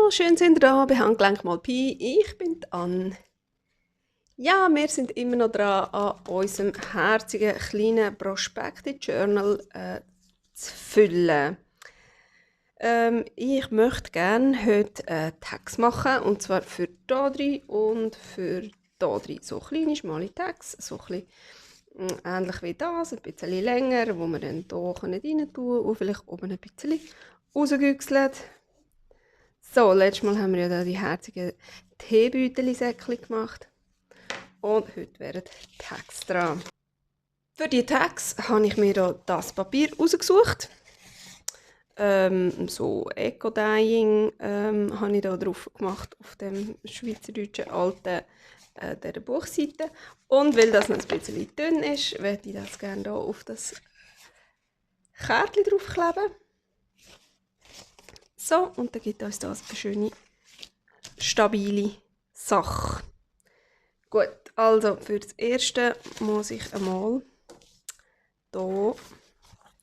Hallo, schön sind ihr da bei Handgelenk mal Pi. Ich bin die Anne. Ja, wir sind immer noch dran, an unserem herzigen kleinen Prospective-Journal zu füllen. Ich möchte gerne heute Tags machen, und zwar für hier drin und für hier drin. So kleine, schmale Tags, so ein bisschen ähnlich wie das, ein bisschen länger, wo wir dann hier rein tun können und vielleicht oben ein bisschen rausgüchselt. So, letztes Mal haben wir ja da die herzigen Teebeutelsäckchen gemacht. Und heute wären Tags dran. Für die Tags habe ich mir da das Papier rausgesucht. So Eco-Dyeing habe ich da drauf gemacht, auf dem schweizerdeutschen alten der Buchseite. Und weil das noch ein bisschen dünn ist, werde ich das gerne hier auf das Kärtchen draufkleben. So, und dann gibt uns das eine schöne, stabile Sache. Gut, also für das Erste muss ich einmal hier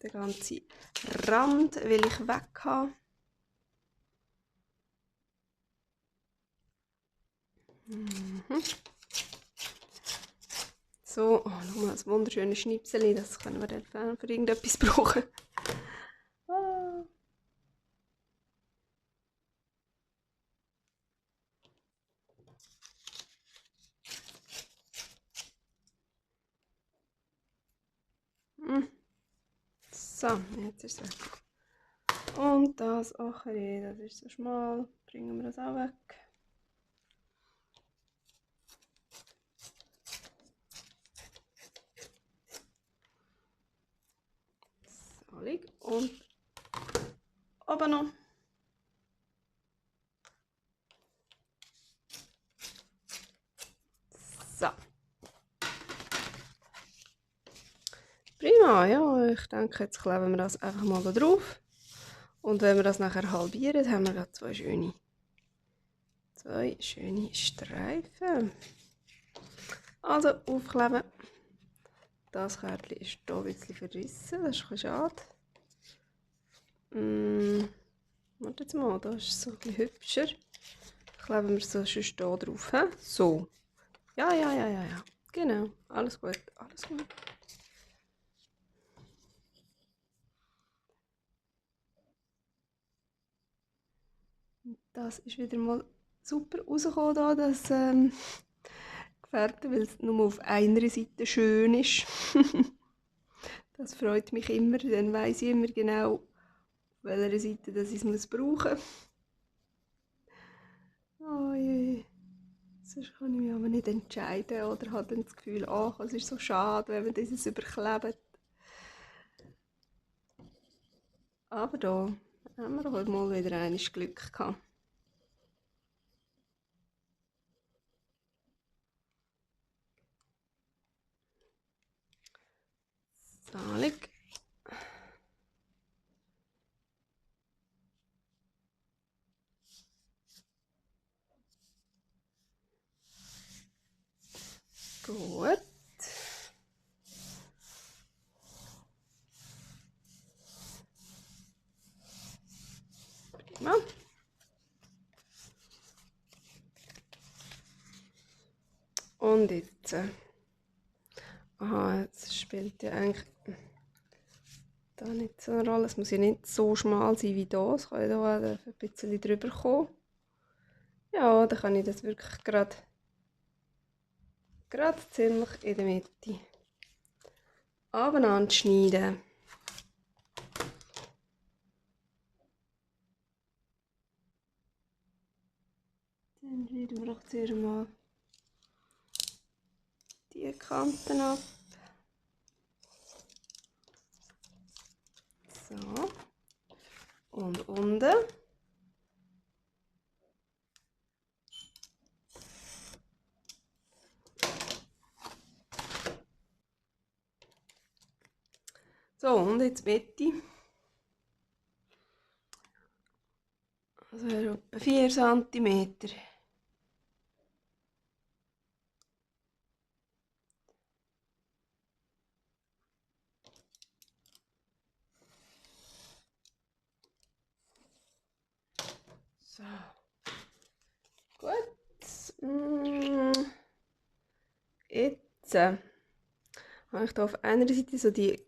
den ganzen Rand will ich weg haben. So, oh, nochmal ein wunderschönes Schnipsel, das können wir dann für irgendetwas brauchen. Ah. So, jetzt ist es weg. Und das auch, das ist so schmal, bringen wir das auch weg. So, liegt. Und oben noch. So. Prima, ja, ich denke, jetzt kleben wir das einfach mal da drauf. Und wenn wir das nachher halbieren, haben wir gerade zwei schöne Streifen. Also aufkleben. Das Kärtchen ist hier ein bisschen verrissen, das ist ein bisschen schade. Warte jetzt mal, das ist so ein bisschen hübscher. Kleben wir es so schön hier drauf. He? So. Ja. Genau, alles gut, alles gut. Das ist wieder mal super rausgekommen, da, das Gefährte, weil es nur auf einer Seite schön ist. Das freut mich immer, dann weiss ich immer genau, auf welcher Seite dass ich es brauchen muss. Oh je. Sonst kann ich mich aber nicht entscheiden oder habe dann das Gefühl, ach, es ist so schade, wenn man dieses überklebt. Aber da haben wir heute mal wieder ein Glück gehabt. Salig. Gut. Prima. Und jetzt. Aha, jetzt spielt ja eigentlich da nicht so eine Rolle. Es muss ja nicht so schmal sein wie das. Es kann ja da ein bisschen drüber kommen. Ja, dann kann ich das wirklich gerade ziemlich in der Mitte abeinander schneiden. Dann schneiden wir doch zuerst mal die Kanten ab. So. Und unten. So, und jetzt Mitte. Also etwa 4 cm. So. Mm, Jetzt habe ich hier auf einer Seite so die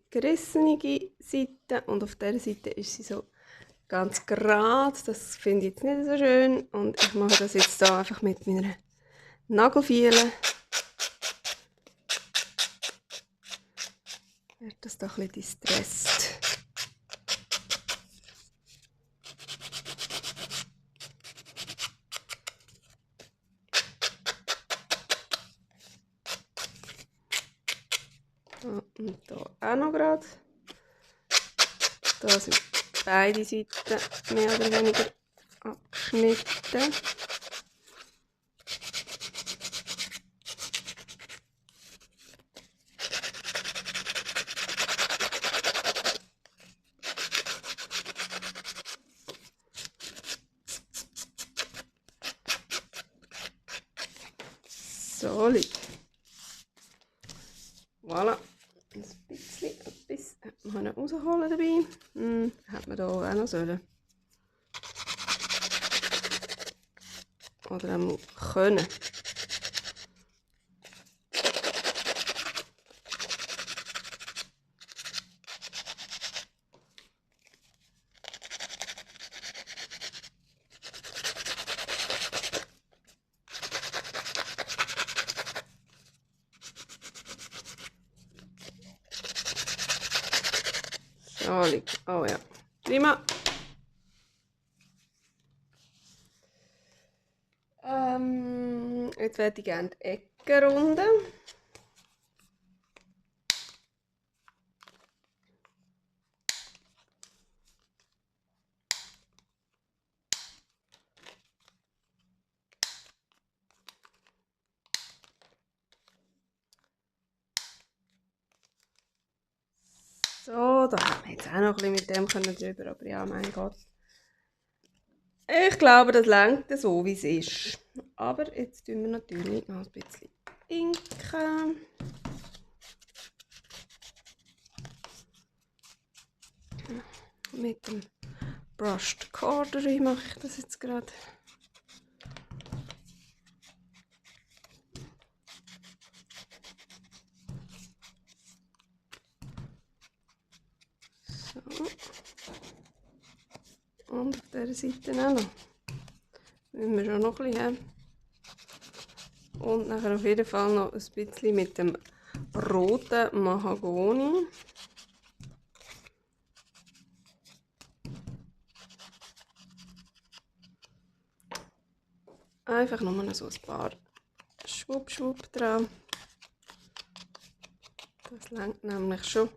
gerissene Seite und auf der Seite ist sie so ganz gerade. Das finde ich jetzt nicht so schön und ich mache das jetzt da einfach mit meiner Nagelfeile. Wird das da ein bisschen distresst. Und hier auch noch gerade. Da sind beide Seiten mehr oder weniger abgeschnitten. So, Leute. Voilà. Ein bisschen etwas hat man rausholen dabei. Hätte man hier auch noch sollen. Oder einmal können. So, liegt. Oh ja. Prima. Jetzt werde ich gerne die Ecken runden. So, da hätten wir jetzt auch noch ein bisschen mit dem können drüber, aber ja, mein Gott. Ich glaube, das reicht so, wie es ist. Aber jetzt tun wir natürlich noch ein bisschen inken. Mit dem Brushed Cordery mache ich das jetzt gerade. So. Und auf dieser Seite auch noch. Müssen wir schon noch ein bisschen haben. Und nachher auf jeden Fall noch ein bisschen mit dem roten Mahagoni. Einfach nur so ein paar Schwupp dran. Das reicht nämlich schon.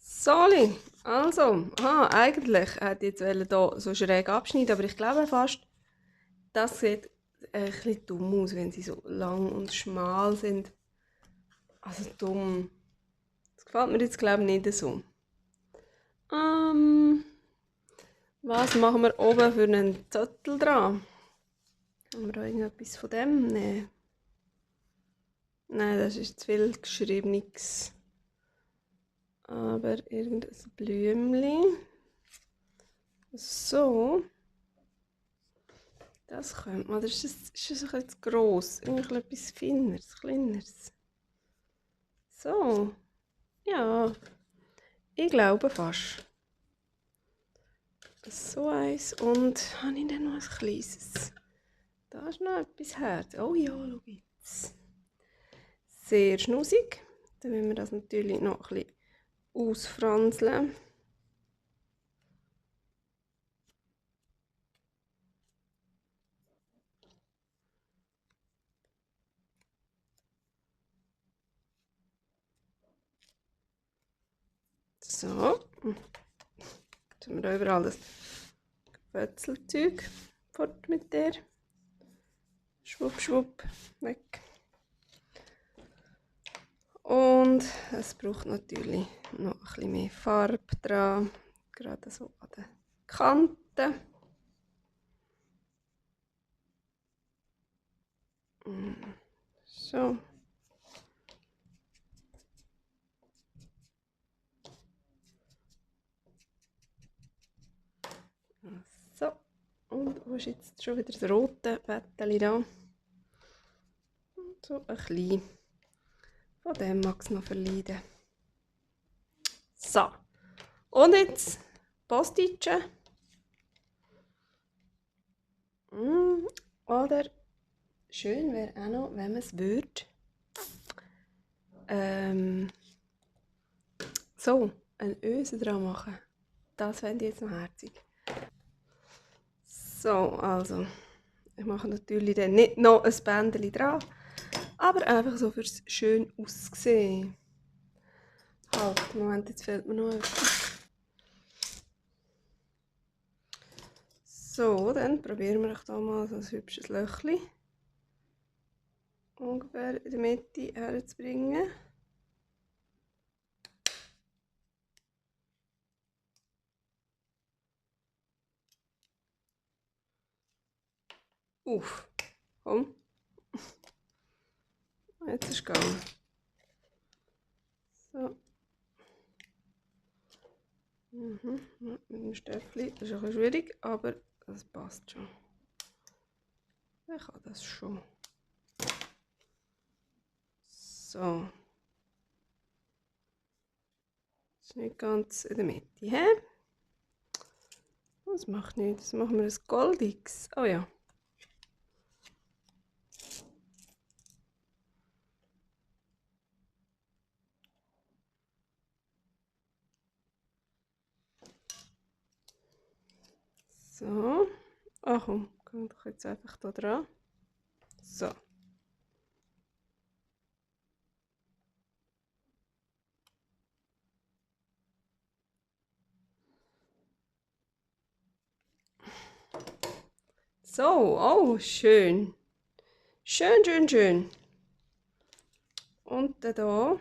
Soli, also, eigentlich hätte ich jetzt hier so schräg abschneiden, aber ich glaube fast, das sieht ein bisschen dumm aus, wenn sie so lang und schmal sind. Also dumm. Das gefällt mir jetzt glaube ich nicht so. Was machen wir oben für einen Zettel dran? Haben wir da irgendetwas von dem? Nein. Nein, das ist zu viel Geschriebenes. Aber irgendein Blümchen. So. Das könnte man. Das ist ein bisschen zu gross. Irgendwie etwas Feineres, Kleineres. So. Ja. Ich glaube fast. So eins. Und habe ich dann noch ein kleines? Da ist noch etwas Herz. Oh ja, schau jetzt. Sehr schnussig. Dann müssen wir das natürlich noch ein bisschen ausfranseln. So. Jetzt tun wir da überall das Wetzelzeug fort mit der. Schwupp, weg. Und es braucht natürlich noch ein bisschen mehr Farbe dran, gerade so an den Kanten. So. Wo ist jetzt schon wieder das rote Bettchen da? So ein bisschen. Von dem mag es noch verleiden. So. Und jetzt Postitschen. Oder schön wäre auch noch, wenn man es würde. So, ein Öse dran machen. Das fände ich jetzt noch herzig. So, also. Ich mache natürlich dann nicht noch ein Bändchen dran. Aber einfach so fürs schön Aussehen. Halt, Moment, jetzt fehlt mir noch etwas. So, dann probieren wir hier mal so ein hübsches Löchchen ungefähr in der Mitte herzubringen. Uff, komm. Jetzt ist es gegangen. So. Mit dem Stöckchen, das ist ein bisschen schwierig, aber das passt schon. Ich kann das schon. So. Das ist nicht ganz in der Mitte, hä? Das macht nichts. Das machen wir ein goldiges. Oh ja. So. Ach komm, komm doch jetzt einfach da dran. So. So, oh, schön. Schön, schön, schön. Und dann da.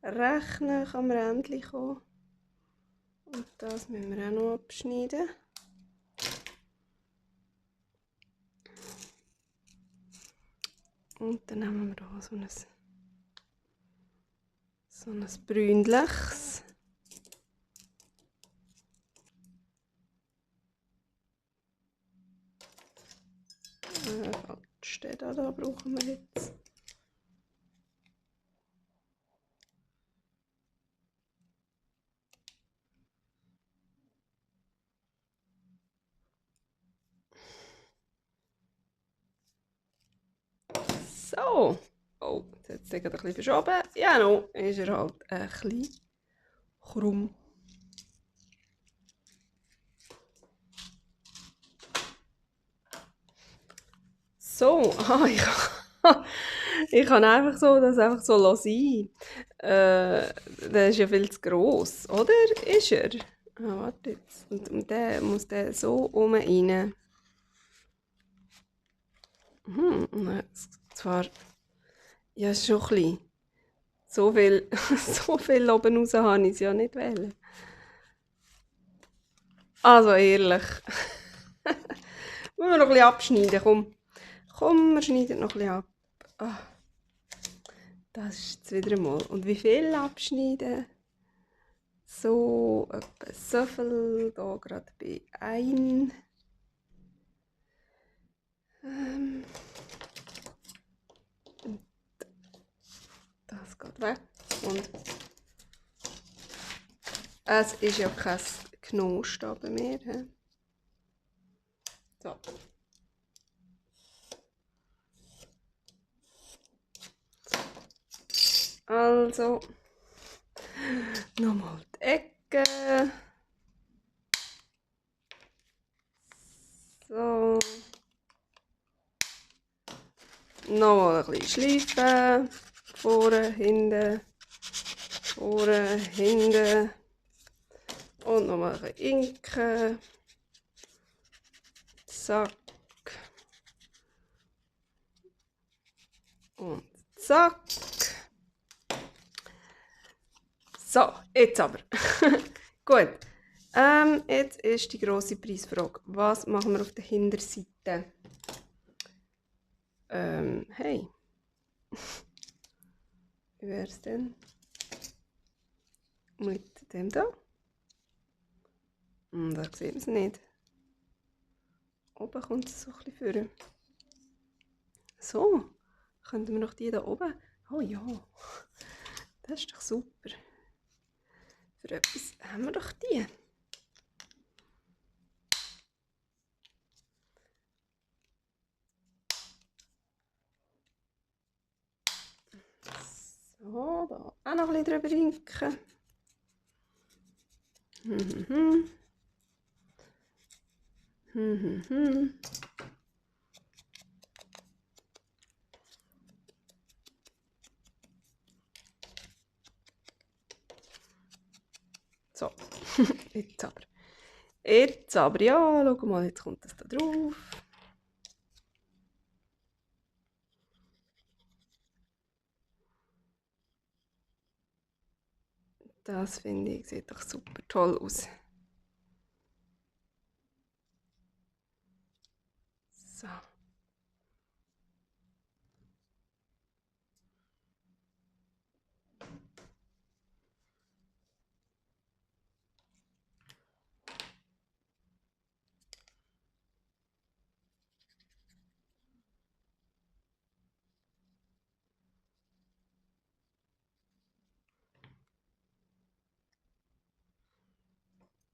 Recht nah am Rändchen kommen. Und das müssen wir auch noch abschneiden. Und dann nehmen wir hier so ein Brünliches. Falsch, den da brauchen wir jetzt. So. Oh, jetzt hat er ein bisschen verschoben. Ja, no, ist er halt ein bisschen krumm. So, ich kann einfach so das einfach so sein. Der ist ja viel zu gross, oder? Ist er? Ah, warte jetzt. Und der muss der so rein. Zwar, ja, ist schon klein. So viel, so viel oben raus habe ich es ja nicht wollen. Also ehrlich. Müssen wir noch ein bisschen abschneiden, komm. Komm, wir schneiden noch ein bisschen ab. Ah, das ist jetzt wieder einmal. Und wie viel abschneiden? So, etwa so viel. Hier gerade bei 1. Das geht weg. Und es ist ja kein Knosten bei mir. He? So. Also, nochmal die Ecke. So. Nochmal ein bisschen schleifen. Vorne, hinten. Vorne, hinten. Und nochmal ein bisschen inken. Zack. Und Zack. So, jetzt aber. Gut. Jetzt ist die grosse Preisfrage. Was machen wir auf der Hinterseite? Hey. Wie wäre es denn mit dem da? Da sieht man es nicht. Oben kommt es so ein bisschen vor. So, könnten wir noch die da oben? Oh ja, das ist doch super. Für etwas haben wir doch die. So, da auch noch ein bisschen drüber rinken. So, jetzt aber. Jetzt aber, ja, schau mal, jetzt kommt das da drauf. Das finde ich, sieht doch super toll aus. So.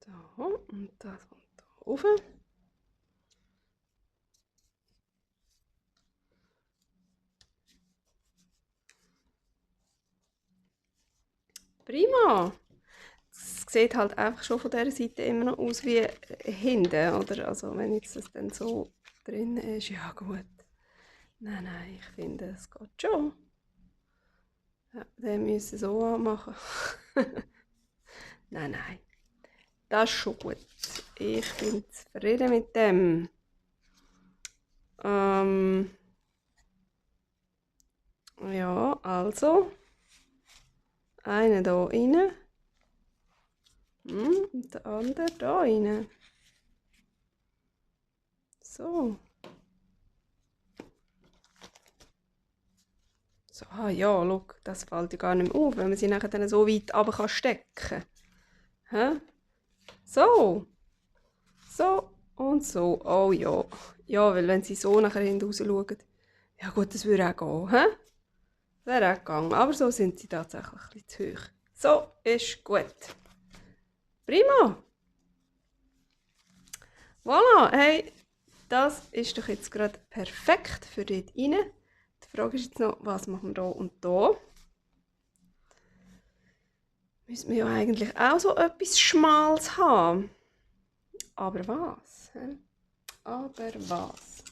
Da, und das kommt da rauf. Prima! Es sieht halt einfach schon von dieser Seite immer noch aus wie hinten, oder? Also wenn jetzt das dann so drin ist, ja gut. Nein, ich finde, es geht schon. Ja, den müssen so anmachen. Nein. Das ist schon gut. Ich bin zufrieden mit dem. Ja, also. Einen hier rein. Und der andere hier rein. So. So, ja, schau, das fällt ja gar nicht mehr auf, wenn man sie nachher dann so weit runter stecken kann. So. So und so. Oh ja. Ja, weil wenn sie so nachher hinten raus schauen. Ja gut, das würde auch gehen. Das wäre auch gegangen. Aber so sind sie tatsächlich ein bisschen zu hoch. So, ist gut. Prima. Voilà. Hey, das ist doch jetzt gerade perfekt für dort rein. Die Frage ist jetzt noch, was machen wir hier und hier? Müssen wir ja eigentlich auch so etwas Schmales haben. Aber was? Aber was?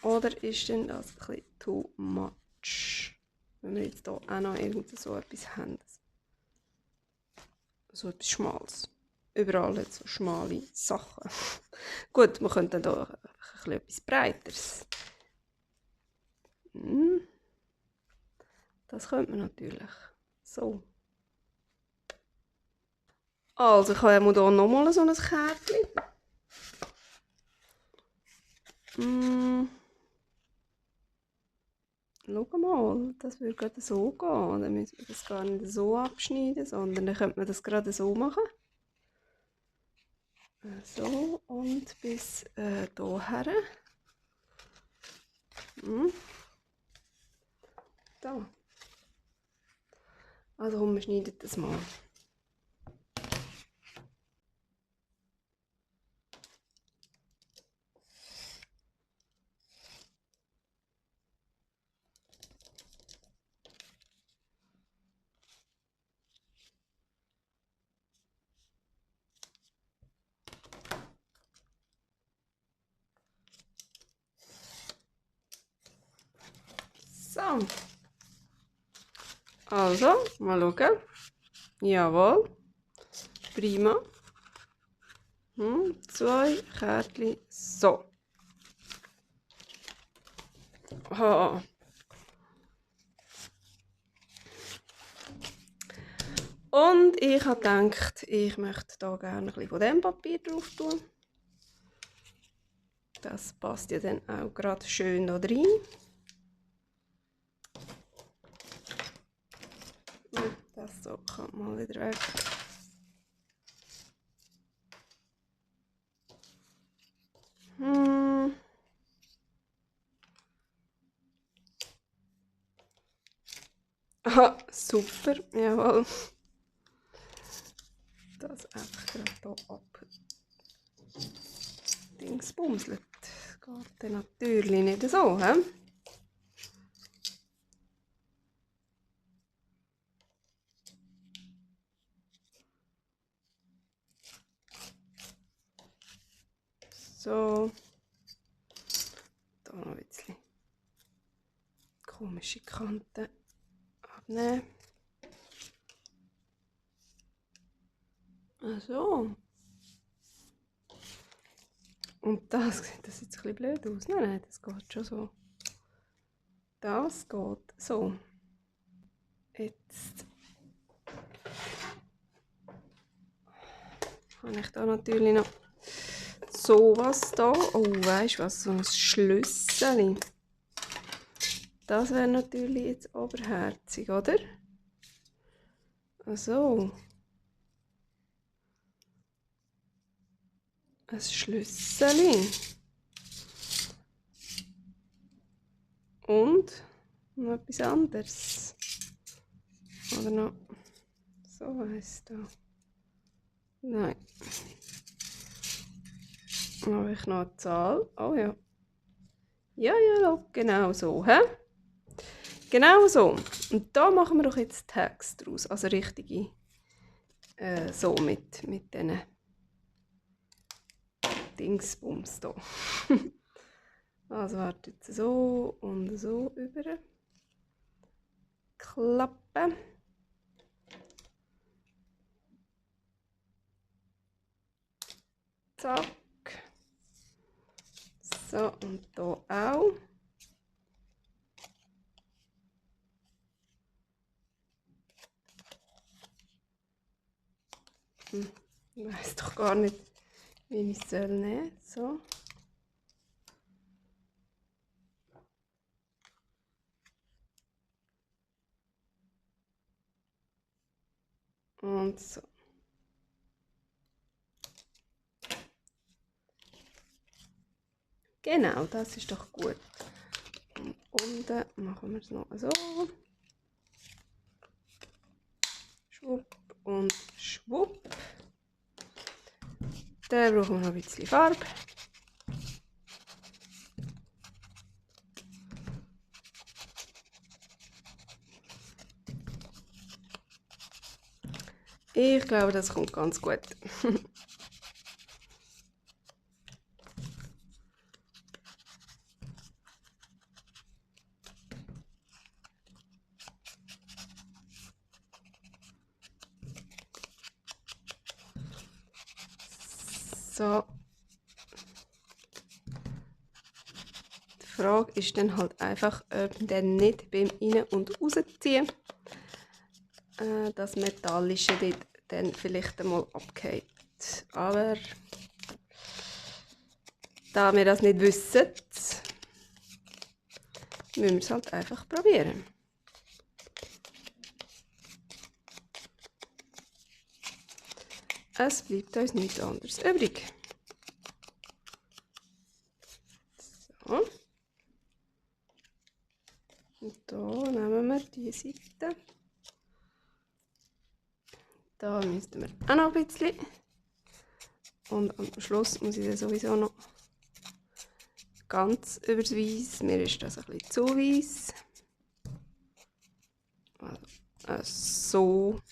Oder ist denn das ein bisschen too much? Wenn wir jetzt hier auch noch irgend so etwas haben. So etwas Schmales. Überall jetzt so schmale Sachen. Gut, wir könnten hier etwas Breiteres. Das könnte man natürlich. So. Also, ich habe hier nochmal so ein Kärtchen. Schau mal, das würde gerade so gehen. Dann müssen wir das gar nicht so abschneiden, sondern dann könnte man das gerade so machen. So, und bis hierher. Da. Also komm, wir schneiden das mal. So. Also, mal schauen. Jawohl. Prima. 2 Kärtchen. So. Oh. Und ich habe gedacht, ich möchte hier gerne ein bisschen von diesem Papier drauf tun. Das passt ja dann auch gerade schön da rein. Das so kommt mal wieder weg. Aha, super, jawohl. Das einfach gerade hier ab. Dingsbumselt. Das geht dann natürlich nicht so, hä? So. Hier noch ein bisschen komische Kanten abnehmen. So. Und das sieht das jetzt ein bisschen blöd aus. Nein, nein, das geht schon so. Das geht so. Jetzt habe ich da natürlich noch sowas da. Oh, weißt du was? So ein Schlüssel. Das wäre natürlich jetzt oberherzig, oder? So. Ein Schlüssel. Und noch etwas anderes. Oder noch so heisst da. Nein. Dann habe ich noch eine Zahl. Oh ja. Ja, genau so. Hä? Genau so. Und da machen wir doch jetzt Text draus. Also richtige. So mit diesen Dingsbums hier. Also warte jetzt so und so über. Klappen. Zack. So, und hier auch. Ich weiß doch gar nicht, wie ich es nehmen soll. So. Und so. Genau, das ist doch gut. Und unten machen wir es noch so. Schwupp und schwupp. Dann brauchen wir noch ein bisschen Farbe. Ich glaube, das kommt ganz gut. So. Die Frage ist dann halt einfach, ob dann nicht beim Rein- und Rausziehen das Metallische dort dann vielleicht einmal abgeht. Aber da wir das nicht wissen, müssen wir es halt einfach probieren. Es bleibt uns nichts anderes übrig. So. Und da nehmen wir die Seite. Da müssten wir auch noch ein bisschen. Und am Schluss muss ich dann sowieso noch ganz übers Weiss. Mir ist das ein bisschen zu weiss. Also, so.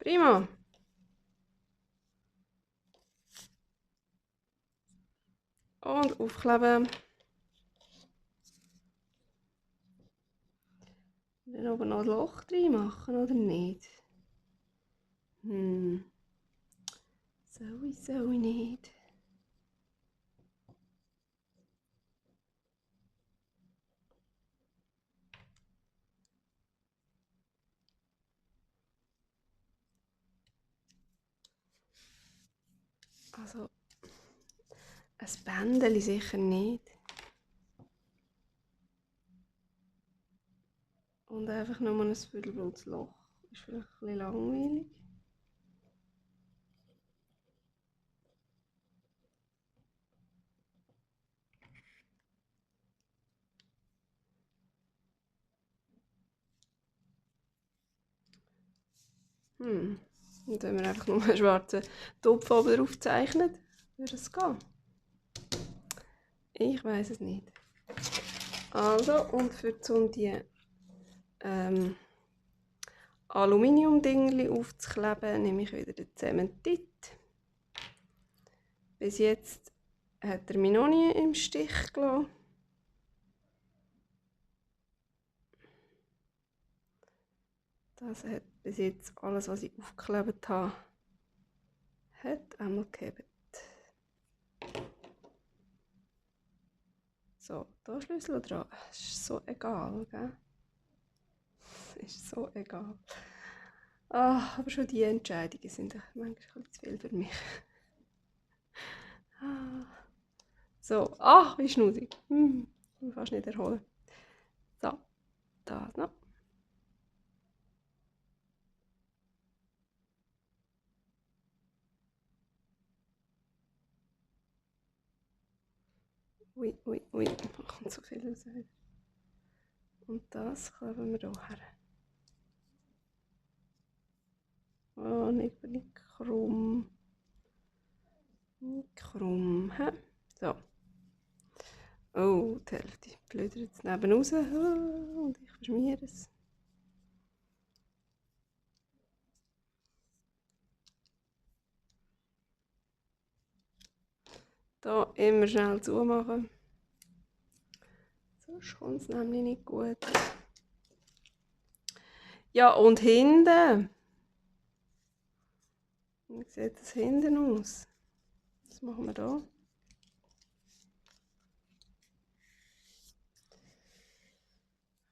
Prima. Und aufkleben. Dann aber noch ein Loch drin machen, oder nicht? Soll ich nicht. Also, ein Bändeli sicher nicht. Und einfach nur ein Viertelblutes Loch. Ist vielleicht ein bisschen langweilig. Und wenn wir einfach nur einen schwarzen Topf oben drauf zeichnen, würde es gehen. Ich weiß es nicht. Also, und für die Aluminium-Dingli aufzukleben, nehme ich wieder den Zementit. Bis jetzt hat er mich noch nie im Stich gelassen. Das hat bis jetzt alles, was ich aufgeklebt habe, hat einmal gehabt. So, da Schlüssel dran. Es ist so egal, gell? Es ist so egal. Aber schon die Entscheidungen sind manchmal ein bisschen zu viel für mich. So, wie schnusig. Ich kann fast nicht erholen. So, das noch. Ui, da kommt so viel raus. Und das kleben wir hier her. Oh, nicht krumm. Nicht krumm. So. Oh, die Hälfte blödert jetzt neben raus. Und ich verschmiere es. Da immer schnell zumachen. Sonst kommt es nämlich nicht gut. Ja, und hinten. Wie sieht das hinten aus? Was machen wir da?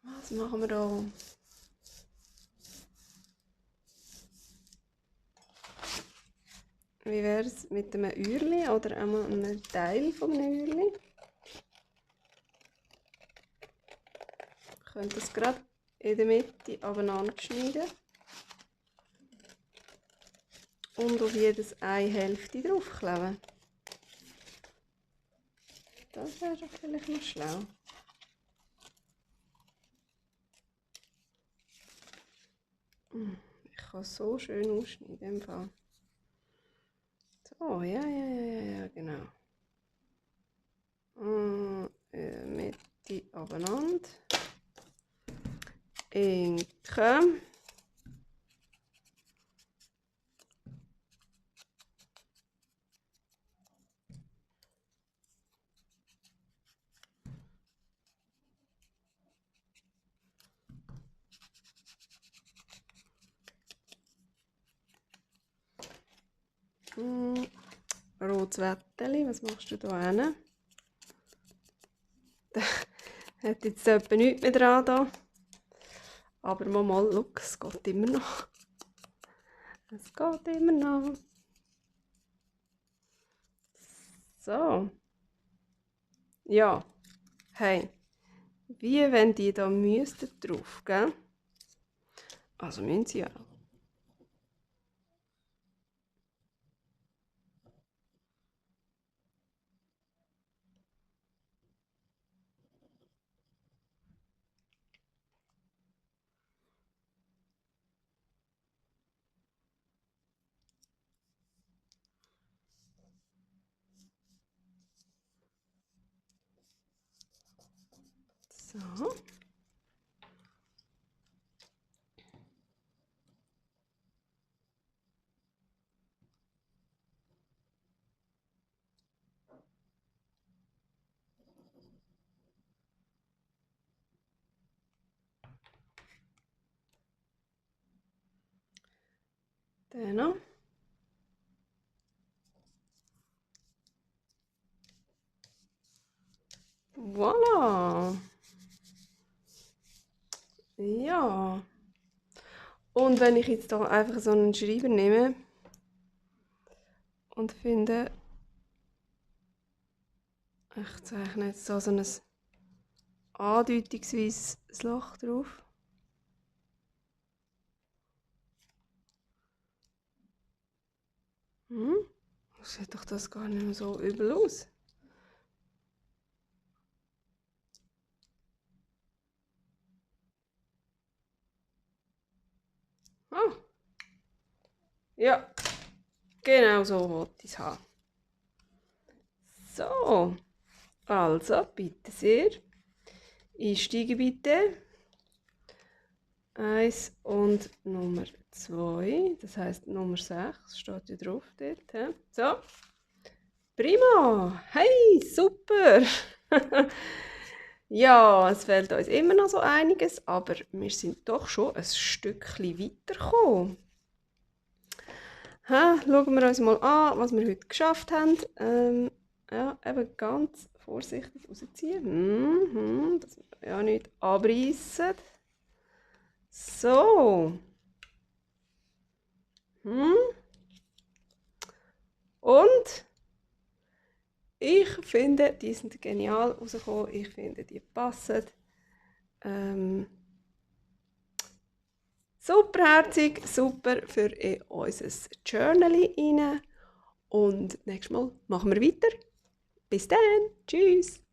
Was machen wir da? Wie wäre es mit einem Uhrli oder einmal einem Teil von einem Uhrli? Ich könnte das gerade in der Mitte aneinander schneiden. Und auf jedes eine Hälfte draufkleben. Das wäre doch vielleicht noch schlau. Ich kann so schön ausschneiden im Fall. So, ja, genau. Mitte aneinander. Inken. Rotes Wetteli, was machst du da hin? Da hat jetzt etwa nichts mehr dran da. Aber mal, schau, es geht immer noch. Es geht immer noch. So. Ja. Hey. Wie wenn die da müssten drauf, gell? Also müssen sie ja. So. Den noch. Voilà. Ja. Und wenn ich jetzt hier einfach so einen Schreiber nehme und finde, ich zeichne jetzt so ein andeutungsweises Loch drauf. Sieht doch das gar nicht mehr so übel aus. Ah. Ja, genau so wollte ich es haben. So, also bitte sehr. Einsteigen bitte. 1 und Nummer 2, das heisst Nummer 6, steht ja drauf dort. He? So, prima, hey, super. Ja, es fehlt uns immer noch so einiges, aber wir sind doch schon ein Stückchen weitergekommen. Schauen wir uns mal an, was wir heute geschafft haben. Ja, eben ganz vorsichtig rausziehen, dass wir ja nicht abreißen. So. Und ich finde, die sind genial rausgekommen. Ich finde, die passen. Superherzig, super für unser Journal rein. Und nächstes Mal machen wir weiter. Bis dann. Tschüss.